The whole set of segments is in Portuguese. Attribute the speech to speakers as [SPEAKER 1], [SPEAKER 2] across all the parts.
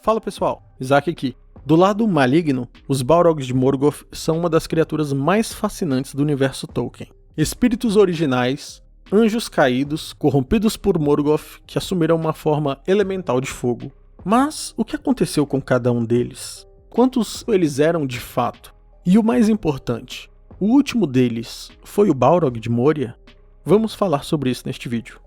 [SPEAKER 1] Fala pessoal, Isaac aqui. Do lado maligno, os Balrogs de Morgoth são uma das criaturas mais fascinantes do universo Tolkien. Espíritos originais, anjos caídos, corrompidos por Morgoth, que assumiram uma forma elemental de fogo. Mas o que aconteceu com cada um deles? Quantos eles eram de fato? E o mais importante, o último deles foi o Balrog de Moria? Vamos falar sobre isso neste vídeo.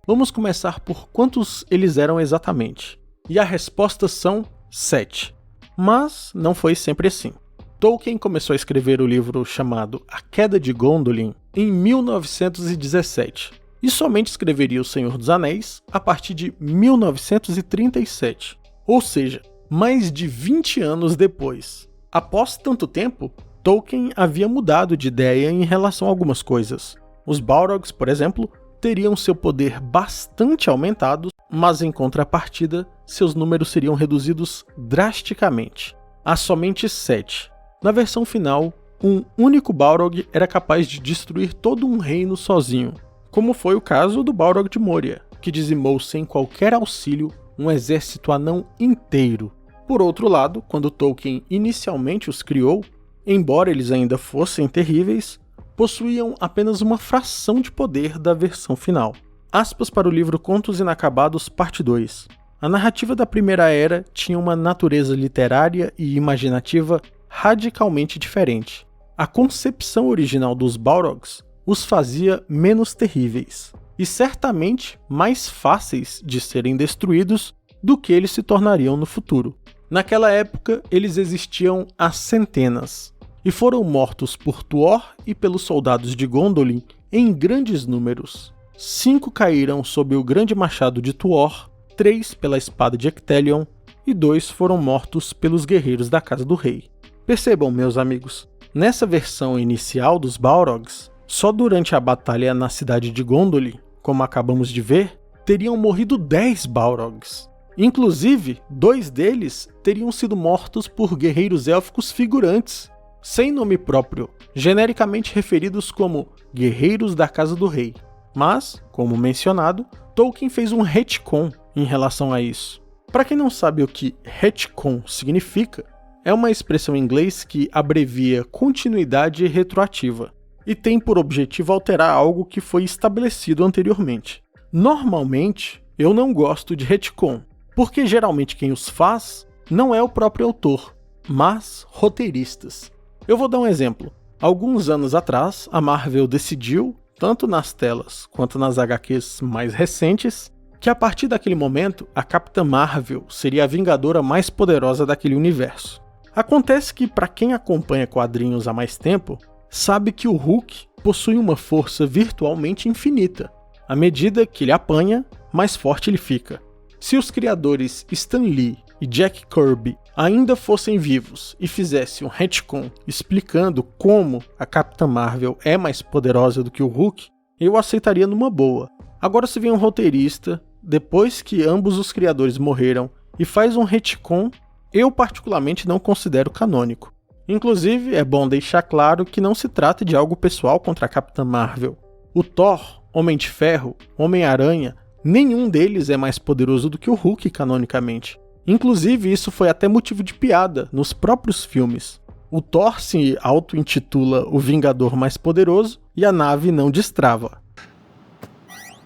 [SPEAKER 1] Vamos começar por quantos eles eram exatamente. E a resposta são 7. Mas não foi sempre assim. Tolkien começou a escrever o livro chamado A Queda de Gondolin em 1917. E somente escreveria O Senhor dos Anéis a partir de 1937. Ou seja, mais de 20 anos depois. Após tanto tempo, Tolkien havia mudado de ideia em relação a algumas coisas. Os Balrogs, por exemplo, teriam seu poder bastante aumentado, mas em contrapartida, seus números seriam reduzidos drasticamente, a somente 7. Na versão final, um único Balrog era capaz de destruir todo um reino sozinho, como foi o caso do Balrog de Moria, que dizimou sem qualquer auxílio um exército anão inteiro. Por outro lado, quando Tolkien inicialmente os criou, embora eles ainda fossem terríveis, possuíam apenas uma fração de poder da versão final. Aspas para o livro Contos Inacabados, parte 2. A narrativa da Primeira Era tinha uma natureza literária e imaginativa radicalmente diferente. A concepção original dos Balrogs os fazia menos terríveis, e certamente mais fáceis de serem destruídos do que eles se tornariam no futuro. Naquela época, eles existiam há centenas, e foram mortos por Tuor e pelos soldados de Gondolin em grandes números. 5 caíram sob o grande machado de Tuor, 3 pela espada de Ectelion e 2 foram mortos pelos guerreiros da Casa do Rei. Percebam, meus amigos, nessa versão inicial dos Balrogs, só durante a batalha na cidade de Gondolin, como acabamos de ver, teriam morrido 10 Balrogs. Inclusive, 2 deles teriam sido mortos por guerreiros élficos figurantes, sem nome próprio, genericamente referidos como Guerreiros da Casa do Rei. Mas, como mencionado, Tolkien fez um retcon em relação a isso. Para quem não sabe o que retcon significa, é uma expressão em inglês que abrevia continuidade retroativa e tem por objetivo alterar algo que foi estabelecido anteriormente. Normalmente, eu não gosto de retcon, porque geralmente quem os faz não é o próprio autor, mas roteiristas. Eu vou dar um exemplo. Alguns anos atrás, a Marvel decidiu, tanto nas telas quanto nas HQs mais recentes, que a partir daquele momento, a Capitã Marvel seria a Vingadora mais poderosa daquele universo. Acontece que, para quem acompanha quadrinhos há mais tempo, sabe que o Hulk possui uma força virtualmente infinita. À medida que ele apanha, mais forte ele fica. Se os criadores Stan Lee e Jack Kirby ainda fossem vivos e fizessem um retcon explicando como a Capitã Marvel é mais poderosa do que o Hulk, eu aceitaria numa boa. Agora se vem um roteirista, depois que ambos os criadores morreram, e faz um retcon, eu particularmente não considero canônico. Inclusive, é bom deixar claro que não se trata de algo pessoal contra a Capitã Marvel. O Thor, Homem de Ferro, Homem-Aranha, nenhum deles é mais poderoso do que o Hulk canonicamente. Inclusive, isso foi até motivo de piada nos próprios filmes. O Thor se auto-intitula o Vingador mais poderoso e a nave não destrava.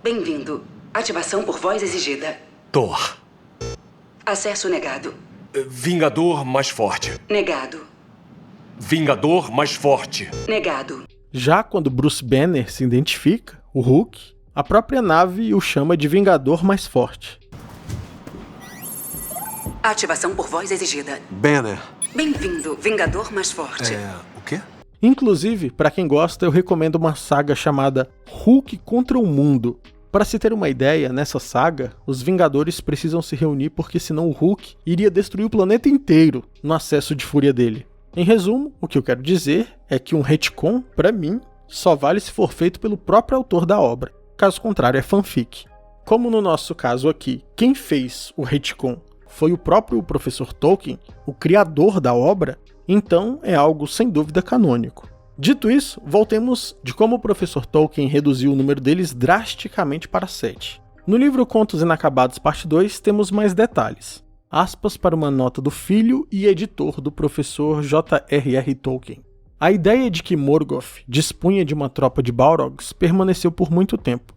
[SPEAKER 2] Bem-vindo. Ativação por voz exigida.
[SPEAKER 3] Thor.
[SPEAKER 2] Acesso negado.
[SPEAKER 3] Vingador mais forte.
[SPEAKER 2] Negado.
[SPEAKER 3] Vingador mais forte.
[SPEAKER 2] Negado.
[SPEAKER 1] Já quando Bruce Banner se identifica, o Hulk, a própria nave o chama de Vingador mais forte.
[SPEAKER 2] Ativação por voz exigida.
[SPEAKER 4] Banner.
[SPEAKER 2] Bem-vindo, Vingador mais forte.
[SPEAKER 4] O quê?
[SPEAKER 1] Inclusive, para quem gosta, eu recomendo uma saga chamada Hulk contra o Mundo. Para se ter uma ideia, nessa saga, os Vingadores precisam se reunir porque senão o Hulk iria destruir o planeta inteiro no acesso de fúria dele. Em resumo, o que eu quero dizer é que um retcon, para mim, só vale se for feito pelo próprio autor da obra. Caso contrário, é fanfic. Como no nosso caso aqui, quem fez o retcon foi o próprio professor Tolkien, o criador da obra, então é algo sem dúvida canônico. Dito isso, voltemos de como o professor Tolkien reduziu o número deles drasticamente para 7. No livro Contos Inacabados, parte 2, temos mais detalhes. Aspas para uma nota do filho e editor do professor J.R.R. Tolkien. A ideia de que Morgoth dispunha de uma tropa de Balrogs permaneceu por muito tempo.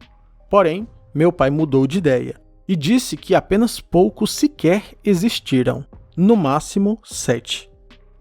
[SPEAKER 1] Porém, meu pai mudou de ideia e disse que apenas poucos sequer existiram, no máximo 7.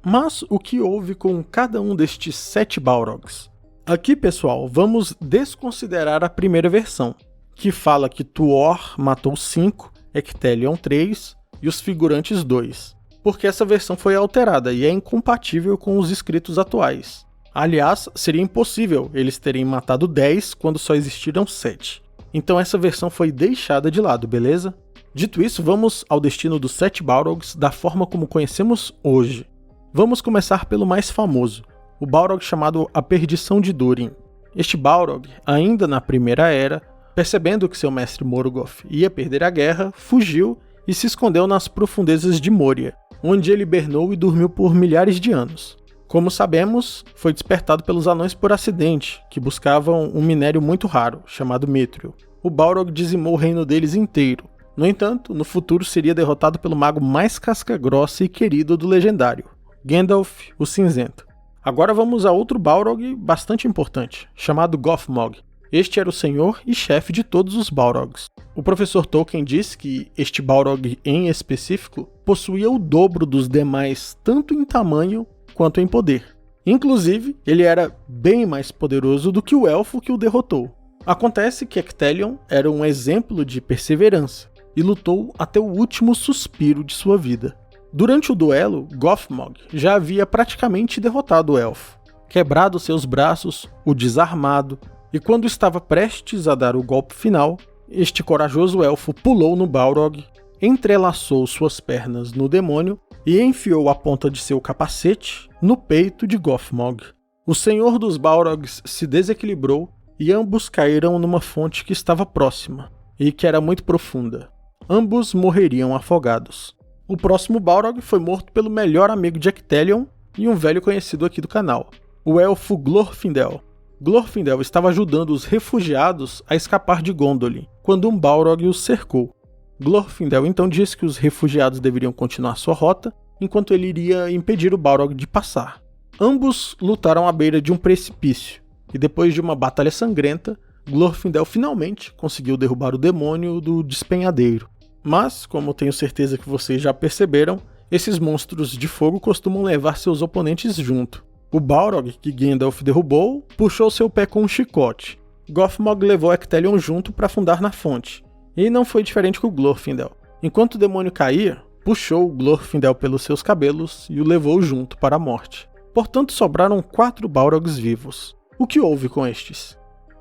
[SPEAKER 1] Mas o que houve com cada um destes 7 Balrogs? Aqui, pessoal, vamos desconsiderar a primeira versão, que fala que Tuor matou 5, Ectelion 3 e os figurantes 2, porque essa versão foi alterada e é incompatível com os escritos atuais. Aliás, seria impossível eles terem matado 10 quando só existiram 7. Então essa versão foi deixada de lado, beleza? Dito isso, vamos ao destino dos 7 Balrogs da forma como conhecemos hoje. Vamos começar pelo mais famoso, o Balrog chamado A Perdição de Durin. Este Balrog, ainda na Primeira Era, percebendo que seu mestre Morgoth ia perder a guerra, fugiu e se escondeu nas profundezas de Moria, onde ele hibernou e dormiu por milhares de anos. Como sabemos, foi despertado pelos anões por acidente, que buscavam um minério muito raro, chamado Mithril. O Balrog dizimou o reino deles inteiro. No entanto, no futuro seria derrotado pelo mago mais casca-grossa e querido do legendário, Gandalf o Cinzento. Agora vamos a outro Balrog bastante importante, chamado Gothmog. Este era o senhor e chefe de todos os Balrogs. O professor Tolkien diz que este Balrog em específico possuía o dobro dos demais tanto em tamanho quanto em poder. Inclusive, ele era bem mais poderoso do que o elfo que o derrotou. Acontece que Ectelion era um exemplo de perseverança e lutou até o último suspiro de sua vida. Durante o duelo, Gothmog já havia praticamente derrotado o elfo, quebrado seus braços, o desarmado, e quando estava prestes a dar o golpe final, este corajoso elfo pulou no Balrog, entrelaçou suas pernas no demônio e enfiou a ponta de seu capacete no peito de Gothmog. O senhor dos Balrogs se desequilibrou e ambos caíram numa fonte que estava próxima e que era muito profunda. Ambos morreriam afogados. O próximo Balrog foi morto pelo melhor amigo de Ectelion e um velho conhecido aqui do canal, o elfo Glorfindel. Glorfindel estava ajudando os refugiados a escapar de Gondolin, quando um Balrog os cercou. Glorfindel então disse que os refugiados deveriam continuar sua rota, enquanto ele iria impedir o Balrog de passar. Ambos lutaram à beira de um precipício, e depois de uma batalha sangrenta, Glorfindel finalmente conseguiu derrubar o demônio do despenhadeiro. Mas, como tenho certeza que vocês já perceberam, esses monstros de fogo costumam levar seus oponentes junto. O Balrog que Gandalf derrubou puxou seu pé com um chicote. Gothmog levou Ectelion junto para afundar na fonte, e não foi diferente com Glorfindel. Enquanto o demônio caía, puxou Glorfindel pelos seus cabelos e o levou junto para a morte. Portanto, sobraram 4 Balrogs vivos. O que houve com estes?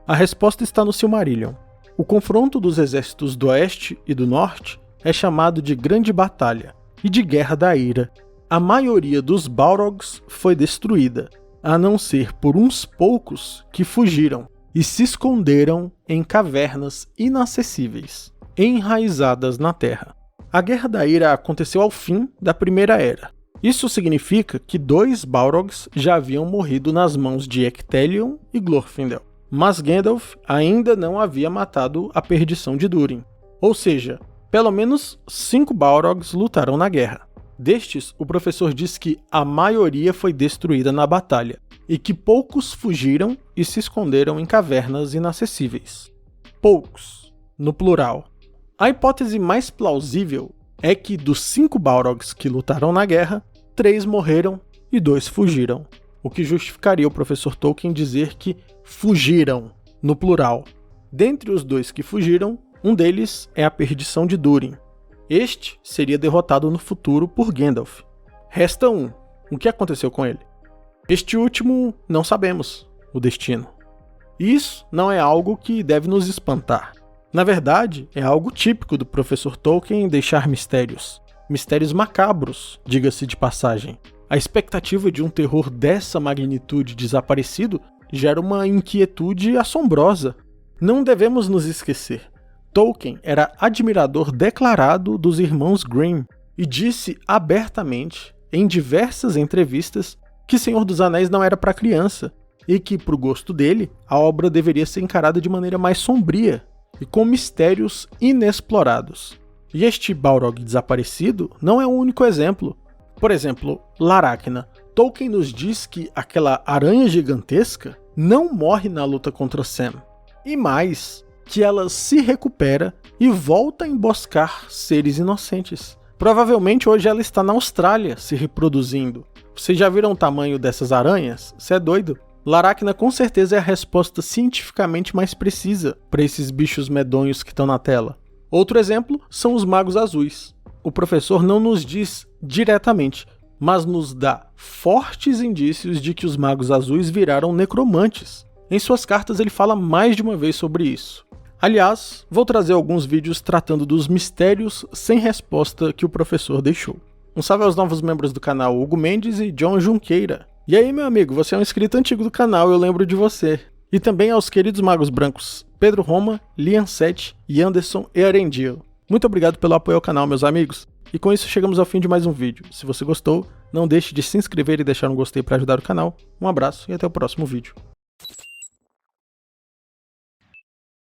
[SPEAKER 1] A resposta está no Silmarillion. O confronto dos exércitos do Oeste e do Norte é chamado de Grande Batalha e de Guerra da Ira. A maioria dos Balrogs foi destruída, a não ser por uns poucos que fugiram e se esconderam em cavernas inacessíveis, enraizadas na terra. A Guerra da Ira aconteceu ao fim da Primeira Era. Isso significa que 2 Balrogs já haviam morrido nas mãos de Ectelion e Glorfindel, mas Gandalf ainda não havia matado a Perdição de Durin. Ou seja, pelo menos 5 Balrogs lutaram na guerra. Destes, o professor diz que a maioria foi destruída na batalha, e que poucos fugiram e se esconderam em cavernas inacessíveis. Poucos, no plural. A hipótese mais plausível é que dos 5 Balrogs que lutaram na guerra, 3 morreram e 2 fugiram, o que justificaria o professor Tolkien dizer que fugiram, no plural. Dentre os 2 que fugiram, um deles é a Perdição de Durin. Este seria derrotado no futuro por Gandalf. Resta um. O que aconteceu com ele? Este último, não sabemos o destino. Isso não é algo que deve nos espantar. Na verdade, é algo típico do professor Tolkien deixar mistérios. Mistérios macabros, diga-se de passagem. A expectativa de um terror dessa magnitude desaparecido gera uma inquietude assombrosa. Não devemos nos esquecer. Tolkien era admirador declarado dos irmãos Grimm e disse abertamente, em diversas entrevistas, que Senhor dos Anéis não era para criança e que, para o gosto dele, a obra deveria ser encarada de maneira mais sombria e com mistérios inexplorados. E este Balrog desaparecido não é o único exemplo. Por exemplo, Laracna. Tolkien nos diz que aquela aranha gigantesca não morre na luta contra Sam. E mais, que ela se recupera e volta a emboscar seres inocentes. Provavelmente hoje ela está na Austrália se reproduzindo. Vocês já viram o tamanho dessas aranhas? Você é doido? Laracna com certeza é a resposta cientificamente mais precisa para esses bichos medonhos que estão na tela. Outro exemplo são os magos azuis. O professor não nos diz diretamente, mas nos dá fortes indícios de que os magos azuis viraram necromantes. Em suas cartas ele fala mais de uma vez sobre isso. Aliás, vou trazer alguns vídeos tratando dos mistérios sem resposta que o professor deixou. Um salve aos novos membros do canal Hugo Mendes e John Junqueira. E aí, meu amigo, você é um inscrito antigo do canal, eu lembro de você. E também aos queridos magos brancos Pedro Roma, Lian Sete e Anderson Earendio. Muito obrigado pelo apoio ao canal, meus amigos. E com isso chegamos ao fim de mais um vídeo. Se você gostou, não deixe de se inscrever e deixar um gostei para ajudar o canal. Um abraço e até o próximo vídeo.